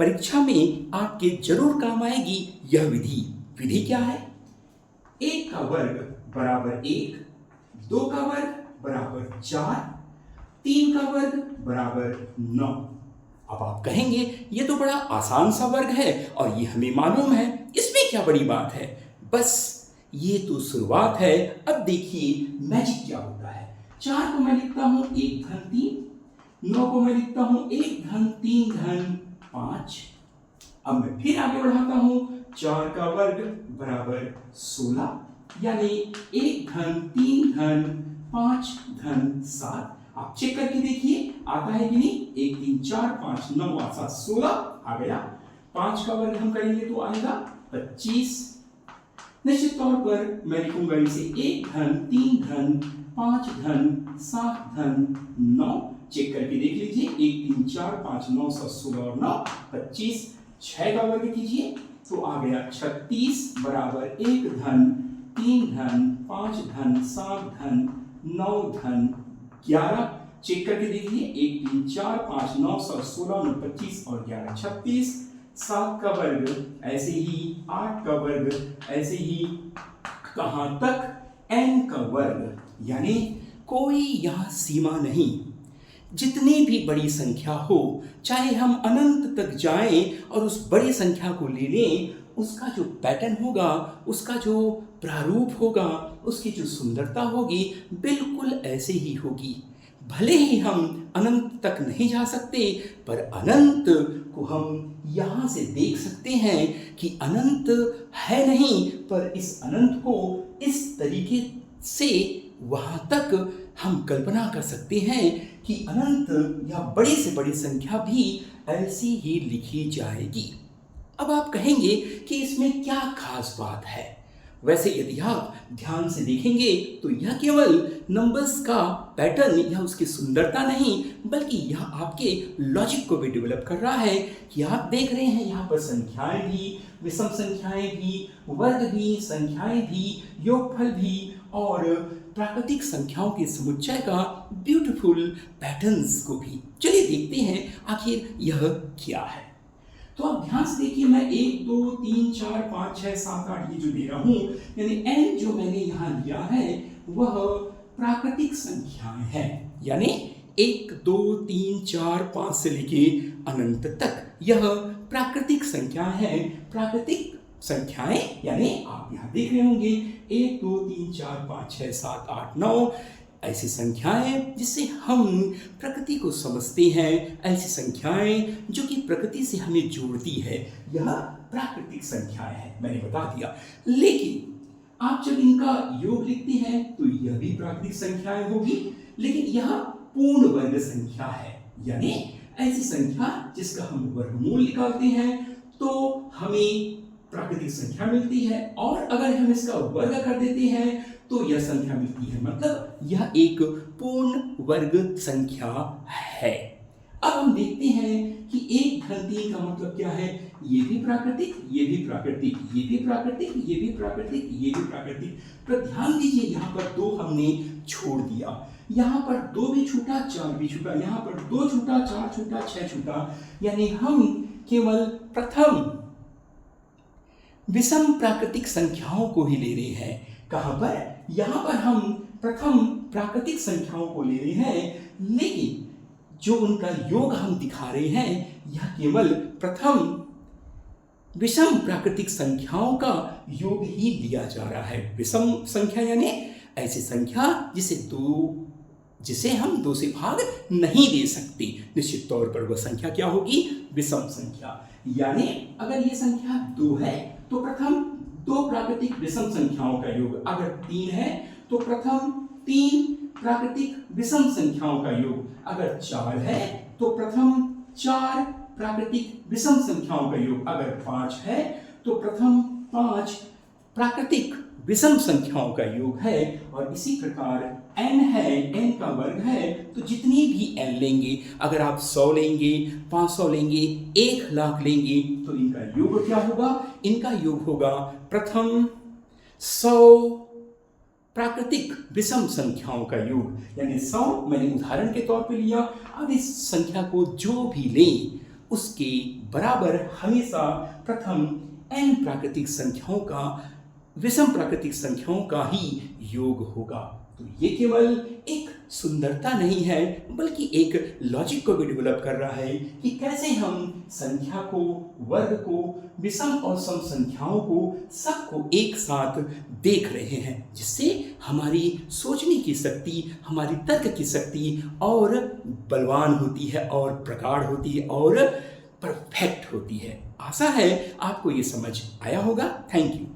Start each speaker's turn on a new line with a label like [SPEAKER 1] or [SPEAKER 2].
[SPEAKER 1] परीक्षा में आपके जरूर काम आएगी यह विधि। विधि क्या है? 1 का वर्ग बराबर 1, 2 का वर्ग बराबर 4, 3 का वर्ग बराबर 9। अब आप कहेंगे ये तो बड़ा आसान सा वर्ग है और ये हमें मालूम है, इसमें क्या बड़ी बात है। बस ये तो शुरुआत है। अब देखिए मैजिक क्या होता है। 4 को मैं लिखता हूं 1 धन 3, 9 को मैं लिखता हूं 1 धन 3 धन 5। अब मैं फिर आगे बढ़ाता हूं, 4 का वर्ग बराबर 16, यानी 1 धन 3 धन 5 धन 7। आप चेक करके देखिए आता है कि नहीं। 1 3 4 5 9 8 7 16 आ गया। 5 का वर्ग हम करेंगे तो आएगा 25। निश्चित तौर पर मैं लिखूंगा इसे 1 धन 3 धन 5 धन 7 धन 9। चेक करके देख लीजिए 1 3 4 5 9 7 16 और 9 25। 6 का वर्ग कीजिए तो आ गया 36 बराबर 1 धन 3 धन 5 धन 7 धन 9 धन 11। चेक करके देखिए 1 3 4 5 9 7 16 9 25 और 11 36। 7 का वर्ग ऐसे ही, 8 का वर्ग ऐसे ही, कहां तक? n का वर्ग, यानी कोई यहां सीमा नहीं। जितनी भी बड़ी संख्या हो, चाहे हम अनंत तक जाएं और उस बड़ी संख्या को ले लें, उसका जो पैटर्न होगा, उसका जो प्रारूप होगा, उसकी जो सुंदरता होगी, बिल्कुल ऐसे ही होगी। भले ही हम अनंत तक नहीं जा सकते, पर अनंत को हम यहाँ से देख सकते हैं कि अनंत है नहीं, पर इस अनंत को इस तरीके से वहाँ तक हम कल्पना कर सकते हैं कि अनंत या बड़ी से बड़ी संख्या भी ऐसी ही लिखी जाएगी। अब आप कहेंगे कि इसमें क्या खास बात है। वैसे यदि आप ध्यान से देखेंगे तो यह केवल नंबर्स का पैटर्न या उसकी सुंदरता नहीं, बल्कि यह आपके लॉजिक को भी डेवलप कर रहा है कि आप देख रहे हैं यहाँ पर संख्याएं भी, विषम संख्याएं भी, वर्ग भी, संख्याएं भी, योगफल भी और प्राकृतिक संख्याओं के समुच्चय का ब्यूटीफुल पैटर्न्स को भी। चलिए देखते हैं आखिर यह क्या है। तो आप ध्यान से देखिए, मैं 1 2 3 4 5 6 7 8 ये जो दे रहा हूं, यानी n जो मैंने यहां लिया है वह प्राकृतिक संख्याएं हैं। यानी 1 2 3 4 5 से लेके अनंत तक यह प्राकृतिक संख्याएं हैं। प्राकृतिक संख्याएं यानी आप यहां देख रहे होंगे 1 2 3 4 5 6 7 8 9 ऐसी संख्याएं जिससे हम प्रकृति को समझते हैं, ऐसी संख्याएं जो कि प्रकृति से हमें जोड़ती है, यह प्राकृतिक संख्याएं हैं, मैंने बता दिया। लेकिन आप जब इनका योग लिखते हैं तो यह भी प्राकृतिक संख्याएं होगी, लेकिन यह पूर्ण वर्ग संख्या है, यानी ऐसी संख्या जिसका हम वर्गमूल निकालते हैं तो हमें प्राकृतिक संख्या मिलती है, और अगर हम इसका वर्ग कर देते हैं तो यह संख्या मिलती है। मतलब यह एक पूर्ण वर्ग संख्या है। अब हम देखते हैं कि 1 धन 3 का मतलब क्या है। ये भी प्राकृतिक, ये भी प्राकृतिक, ये भी प्राकृतिक, ये भी प्राकृतिक, ये भी प्राकृतिक। पर ध्यान दीजिए यहाँ पर 2 हमने छोड़ दिया, यहाँ पर 2 भी छूटा, 4 भी छूटा, यहाँ पर 2 छूटा, 4 छूटा, 6 छूटा, यानी हम केवल प्रथम विषम प्राकृतिक संख्याओं को ही ले रहे हैं। कहां पर? यहां पर हम प्रथम प्राकृतिक संख्याओं को ले रहे हैं, लेकिन जो उनका योग हम दिखा रहे हैं यह केवल प्रथम विषम प्राकृतिक संख्याओं का योग ही लिया जा रहा है। विषम संख्या यानी ऐसी संख्या जिसे हम 2 से भाग नहीं दे सकते। निश्चित तौर पर वह संख्या क्या होगी? विषम संख्या। यानी अगर ये संख्या 2 है तो प्रथम 2 प्राकृतिक विषम संख्याओं का योग, अगर 3 है तो प्रथम 3 प्राकृतिक विषम संख्याओं का योग, अगर 4 है तो प्रथम 4 प्राकृतिक विषम संख्याओं का योग, अगर 5 है तो प्रथम 5 प्राकृतिक विषम संख्याओं का योग है। और इसी प्रकार n है, n का वर्ग है, तो जितनी भी n लेंगे, अगर आप 100 लेंगे, 500 लेंगे, 1,00,000 लेंगे, तो इनका योग क्या होगा? इनका योग होगा प्रथम 100 प्राकृतिक विषम संख्याओं का योग, यानी 100 मैंने उदाहरण के तौर पे लिया। अब इस संख्या को जो भी लें उसके बराबर हमेशा प्रथम n प्राकृतिक संख्याओं का विषम प्राकृतिक संख्याओं का ही योग होगा। तो ये केवल एक सुंदरता नहीं है बल्कि एक लॉजिक को भी डेवलप कर रहा है कि कैसे हम संख्या को, वर्ग को, विषम और सम संख्याओं को सबको एक साथ देख रहे हैं, जिससे हमारी सोचने की शक्ति, हमारी तर्क की शक्ति और बलवान होती है और प्रगाढ़ होती है और परफेक्ट होती है। आशा है आपको ये समझ आया होगा। Thank you.